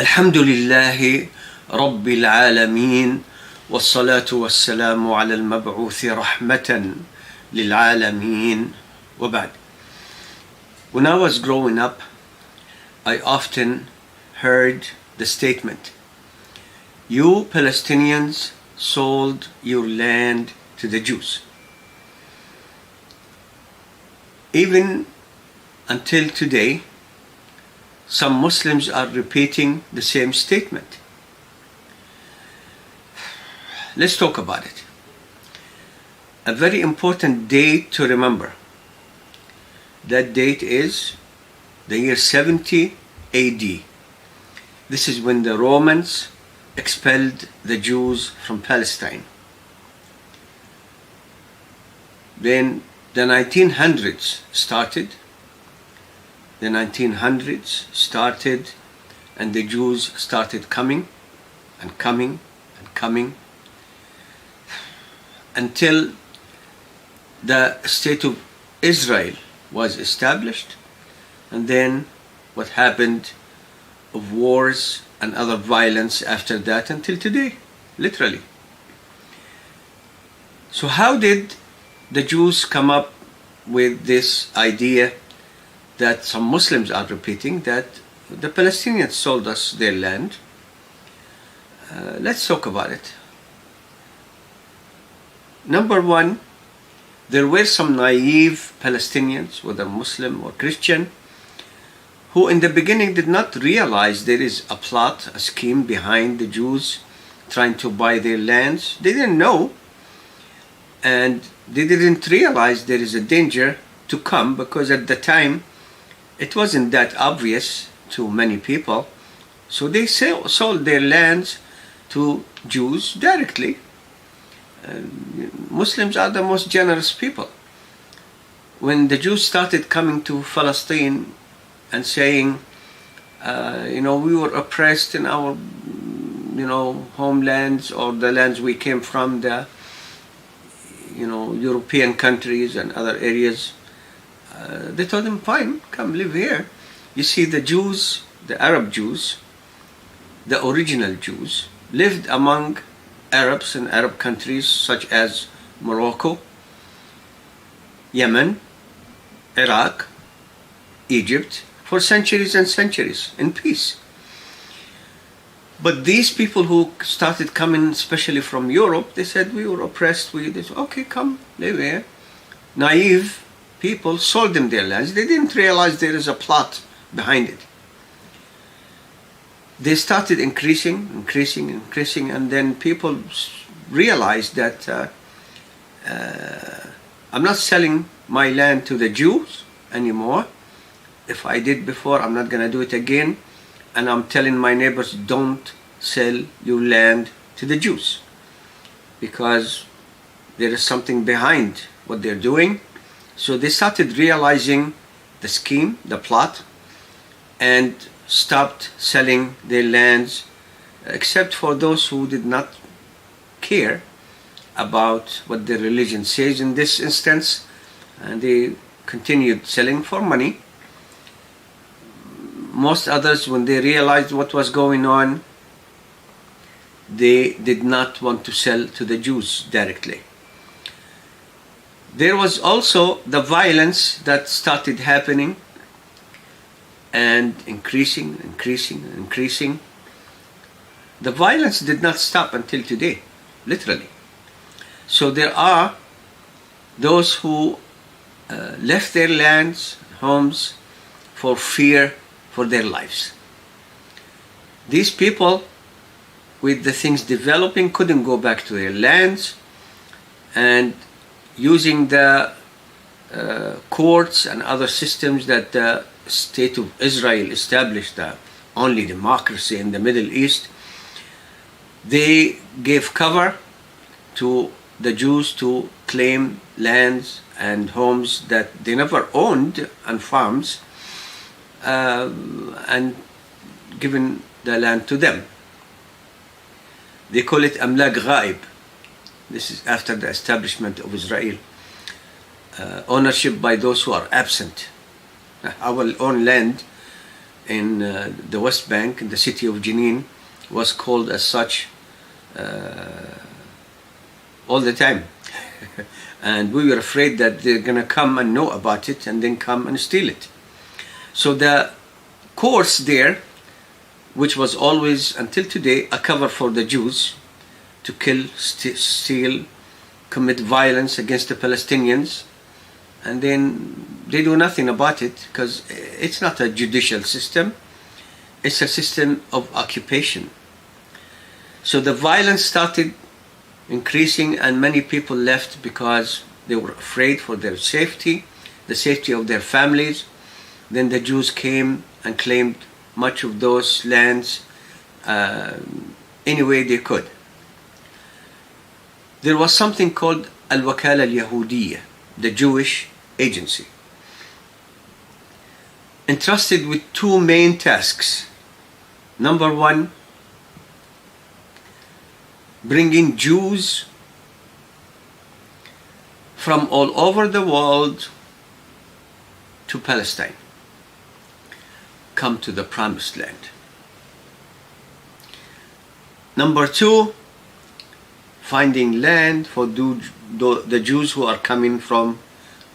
الحمد لله رب العالمين والصلاة والسلام على المبعوث رحمة للعالمين وبعد. When I was growing up, I often heard the statement, "You Palestinians sold your land to the Jews." Even until today, some Muslims are repeating the same statement. Let's talk about it. A very important date to remember. That date is the year 70 AD. This is when the Romans expelled the Jews from Palestine. Then the 1900s started. The 1900s started, and the Jews started coming and coming and coming until the state of Israel was established. And then what happened of wars and other violence after that until today, literally. So how did the Jews come up with this idea that some Muslims are repeating, that the Palestinians sold us their land? Let's talk about it. Number one, there were some naive Palestinians, whether Muslim or Christian, who in the beginning did not realize there is a plot, a scheme behind the Jews trying to buy their lands. They didn't know, and they didn't realize there is a danger to come, because at the time it wasn't that obvious to many people. So they sold their lands to Jews directly. Muslims are the most generous people. When the Jews started coming to Palestine and saying, we were oppressed in our, homelands, or the lands we came from, the, European countries and other areas, they told them, fine, come live here. You see, the Jews, the Arab Jews, the original Jews, lived among Arabs in Arab countries such as Morocco, Yemen, Iraq, Egypt, for centuries and centuries in peace. But these people who started coming, especially from Europe, they said, we were oppressed. They said, okay, come live here. Naive people sold them their lands. They didn't realize there is a plot behind it. They started increasing, and then people realized that I'm not selling my land to the Jews anymore. If I did before, I'm not going to do it again. And I'm telling my neighbors, don't sell your land to the Jews, because there is something behind what they're doing. So they started realizing the scheme, the plot, and stopped selling their lands, except for those who did not care about what their religion says in this instance, and they continued selling for money. Most others, when they realized what was going on, they did not want to sell to the Jews directly. There was also the violence that started happening and increasing. The violence did not stop until today, literally. So there are those who left their lands, homes, for fear for their lives. These people, with the things developing, couldn't go back to their lands, and using the courts and other systems that the state of Israel established, the only democracy in the Middle East, they gave cover to the Jews to claim lands and homes that they never owned, and farms, and given the land to them. They call it Amlak Ghaib. This is after the establishment of Israel. Ownership by those who are absent. Our own land in the West Bank, in the city of Jenin, was called as such all the time. And we were afraid that they're going to come and know about it and then come and steal it. So the course there, which was always, until today, a cover for the Jews to kill, steal, commit violence against the Palestinians, and then they do nothing about it because it's not a judicial system, it's a system of occupation. So the violence started increasing, and many people left because they were afraid for their safety, the safety of their families. Then the Jews came and claimed much of those lands any way they could. There was something called Al-Wakala Al-Yahudiyya, the Jewish agency, entrusted with two main tasks. Number one, bringing Jews from all over the world to Palestine, come to the Promised Land. Number two, finding land for the Jews who are coming from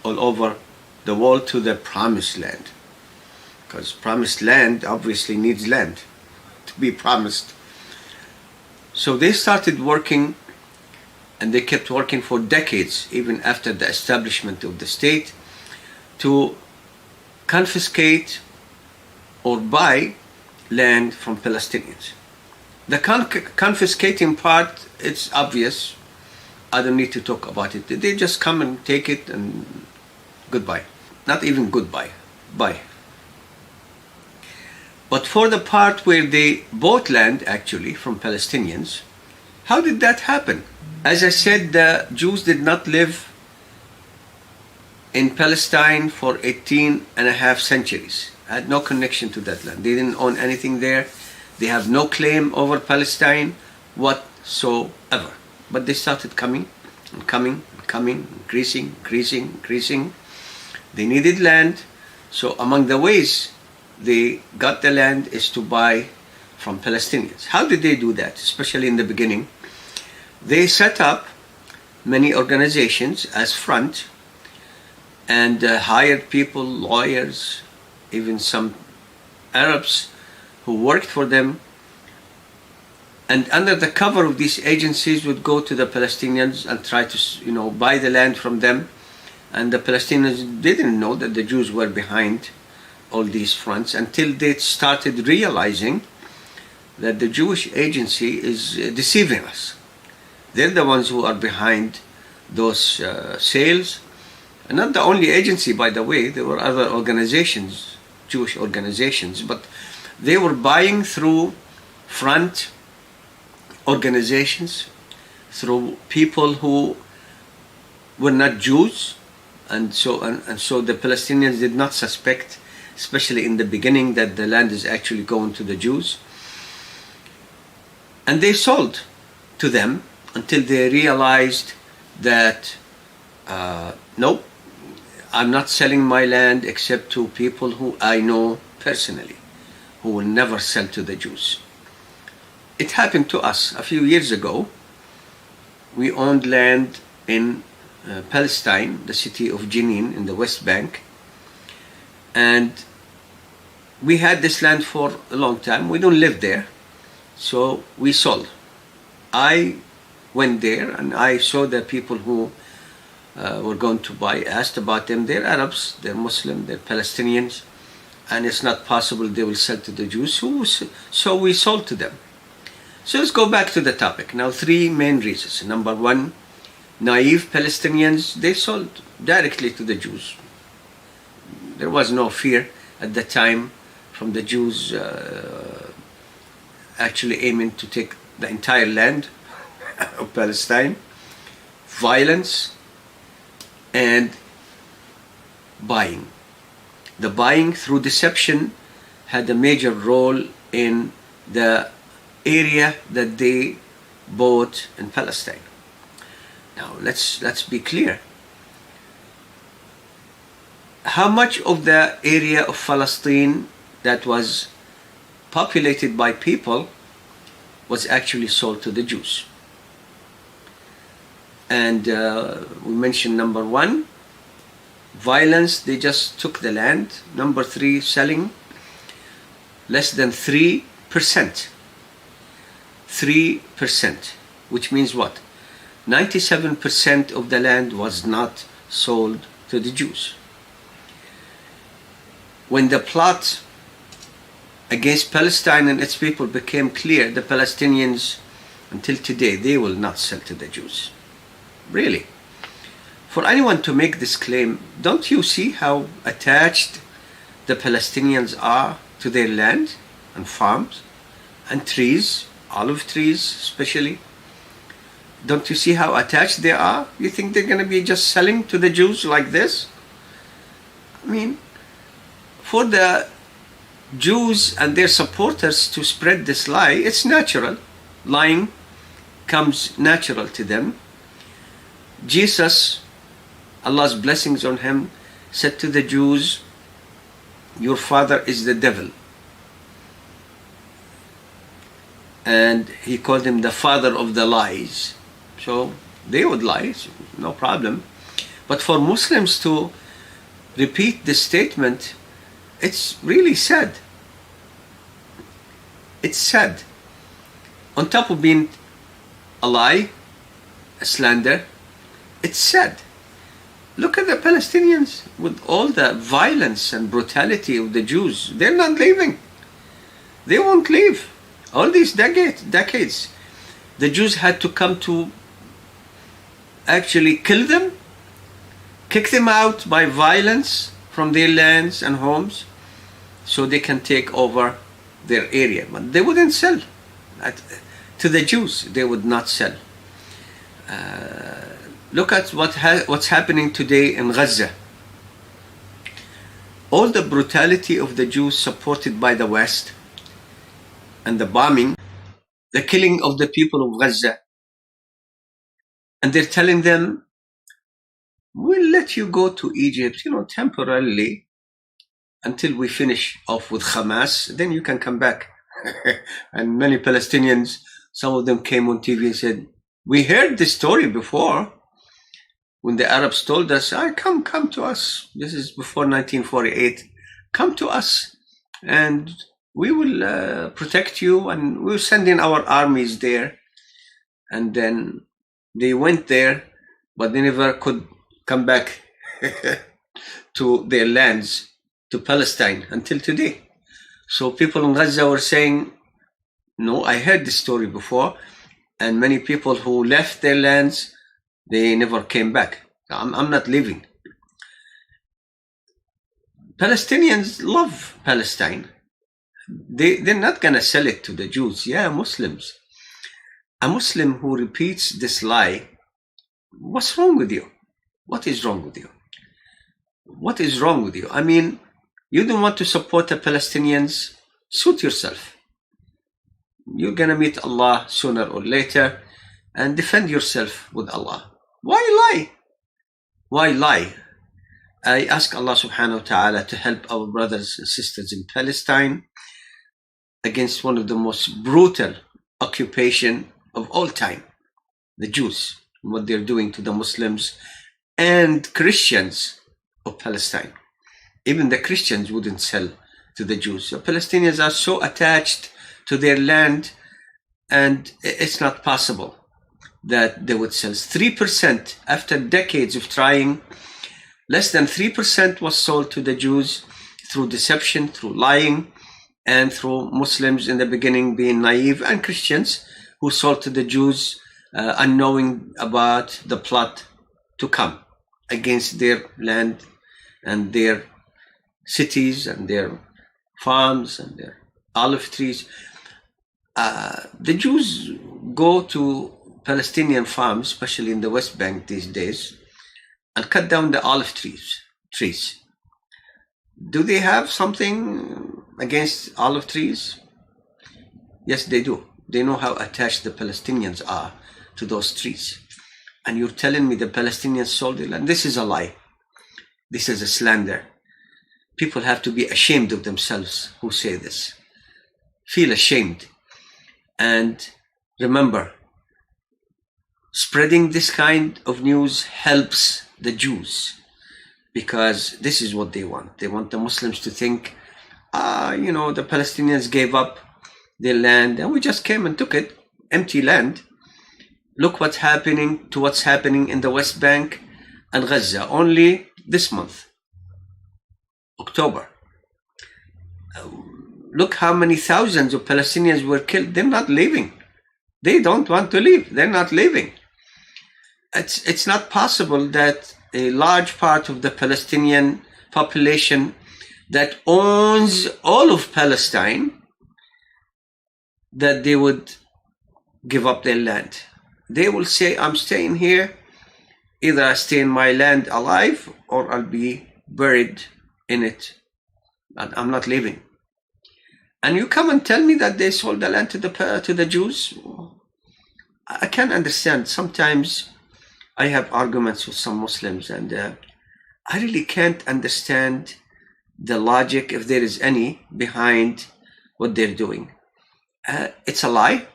all over the world to the Promised Land, because Promised Land obviously needs land to be promised. So they started working, and they kept working for decades, even after the establishment of the state, to confiscate or buy land from Palestinians. The confiscating part, it's obvious. I don't need to talk about it. They just come and take it and goodbye. Not even goodbye, bye. But for the part where they bought land actually from Palestinians, how did that happen? As I said, the Jews did not live in Palestine for 18 and a half centuries. Had no connection to that land. They didn't own anything there. They have no claim over Palestine whatsoever. But they started coming and coming and coming, increasing. They needed land. So among the ways they got the land is to buy from Palestinians. How did they do that? Especially in the beginning, they set up many organizations as front and hired people, lawyers, even some Arabs who worked for them, and under the cover of these agencies would go to the Palestinians and try to buy the land from them. And the Palestinians didn't know that the Jews were behind all these fronts until they started realizing that the Jewish agency is deceiving us. They're the ones who are behind those sales. And not the only agency, by the way. There were other organizations, Jewish organizations, but they were buying through front organizations, through people who were not Jews, and so the Palestinians did not suspect, especially in the beginning, that the land is actually going to the Jews. And they sold to them until they realized that nope, I'm not selling my land except to people who I know personally, who will never sell to the Jews. It happened to us a few years ago. We owned land in Palestine, the city of Jenin in the West Bank, and we had this land for a long time. We don't live there, so we sold. I went there and I saw the people who were going to buy, asked about them. They're Arabs, they're Muslim, they're Palestinians, and it's not possible they will sell to the Jews, so we sold to them. So let's go back to the topic. Now, three main reasons. Number one, naive Palestinians, they sold directly to the Jews. There was no fear at the time from the Jews actually aiming to take the entire land of Palestine. Violence and buying. The buying through deception had a major role in the area that they bought in Palestine. Now let's be clear. How much of the area of Palestine that was populated by people was actually sold to the Jews. And we mentioned number one, violence, they just took the land. Number three, selling less than 3%. 3%, which means what? 97% of the land was not sold to the Jews. When the plot against Palestine and its people became clear, the Palestinians, until today, they will not sell to the Jews. Really. For anyone to make this claim, don't you see how attached the Palestinians are to their land and farms and trees, olive trees especially? Don't you see how attached they are? You think they're going to be just selling to the Jews like this? I mean, for the Jews and their supporters to spread this lie, it's natural. Lying comes natural to them. Jesus, Allah's blessings on him, said to the Jews, your father is the devil. And he called him the father of the lies. So they would lie, no problem. But for Muslims to repeat this statement, it's really sad. It's sad. On top of being a lie, a slander, it's sad. Look at the Palestinians with all the violence and brutality of the Jews. They're not leaving. They won't leave. All these decades, the Jews had to come to actually kill them, kick them out by violence from their lands and homes so they can take over their area. But they wouldn't sell. To the Jews, they would not sell. Look at what's happening today in Gaza. All the brutality of the Jews supported by the West and the bombing, the killing of the people of Gaza. And they're telling them, we'll let you go to Egypt, temporarily until we finish off with Hamas, then you can come back. And many Palestinians, some of them came on TV and said, we heard this story before. When the Arabs told us, come to us. This is before 1948. Come to us and we will protect you, and we'll send in our armies there. And then they went there, but they never could come back to their lands, to Palestine, until today. So people in Gaza were saying, no, I heard this story before. And many people who left their lands, they never came back. I'm not leaving. Palestinians love Palestine. They're not going to sell it to the Jews. Yeah, Muslims. A Muslim who repeats this lie, what's wrong with you? What is wrong with you? What is wrong with you? I mean, you don't want to support the Palestinians? Suit yourself. You're going to meet Allah sooner or later, and defend yourself with Allah. Why lie? Why lie? I ask Allah subhanahu wa ta'ala to help our brothers and sisters in Palestine against one of the most brutal occupation of all time, the Jews, what they're doing to the Muslims and Christians of Palestine. Even the Christians wouldn't sell to the Jews. So Palestinians are so attached to their land, and it's not possible that they would sell. 3%, after decades of trying, less than 3% was sold to the Jews through deception, through lying, and through Muslims in the beginning being naive, and Christians who sold to the Jews unknowing about the plot to come against their land and their cities and their farms and their olive trees. The Jews go to Palestinian farms, especially in the West Bank these days, and cut down the olive trees. Do they have something against olive trees? Yes, they do. They know how attached the Palestinians are to those trees. And you're telling me the Palestinians sold it? And this is a lie. This is a slander. People have to be ashamed of themselves who say this. Feel ashamed. And remember, spreading this kind of news helps the Jews, because this is what they want. They want the Muslims to think, the Palestinians gave up their land and we just came and took it, empty land. Look what's happening in the West Bank and Gaza only this month, October. Look how many thousands of Palestinians were killed. They're not leaving. They don't want to leave. They're not leaving. It's not possible that a large part of the Palestinian population that owns all of Palestine, that they would give up their land. They will say, I'm staying here. Either I stay in my land alive or I'll be buried in it. I'm not leaving. And you come and tell me that they sold the land to the Jews? I can't understand. Sometimes I have arguments with some Muslims, and I really can't understand the logic, if there is any, behind what they're doing. It's a lie.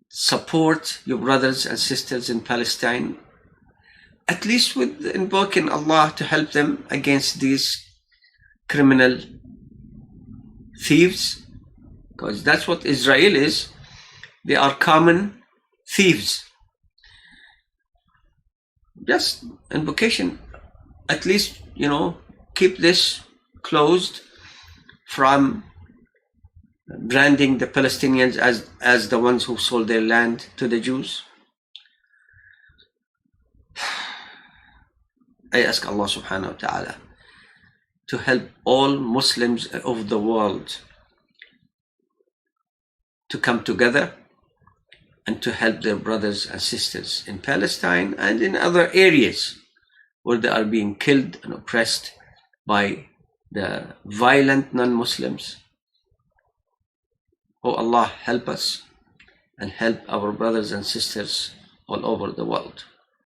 Support your brothers and sisters in Palestine, at least with invoking Allah to help them against these criminal thieves, because that's what Israel is. They are common thieves. Just invocation, at least, keep this closed from branding the Palestinians as the ones who sold their land to the Jews. I ask Allah subhanahu wa ta'ala to help all Muslims of the world to come together and to help their brothers and sisters in Palestine and in other areas where they are being killed and oppressed by the violent non-Muslims. Oh Allah, help us and help our brothers and sisters all over the world.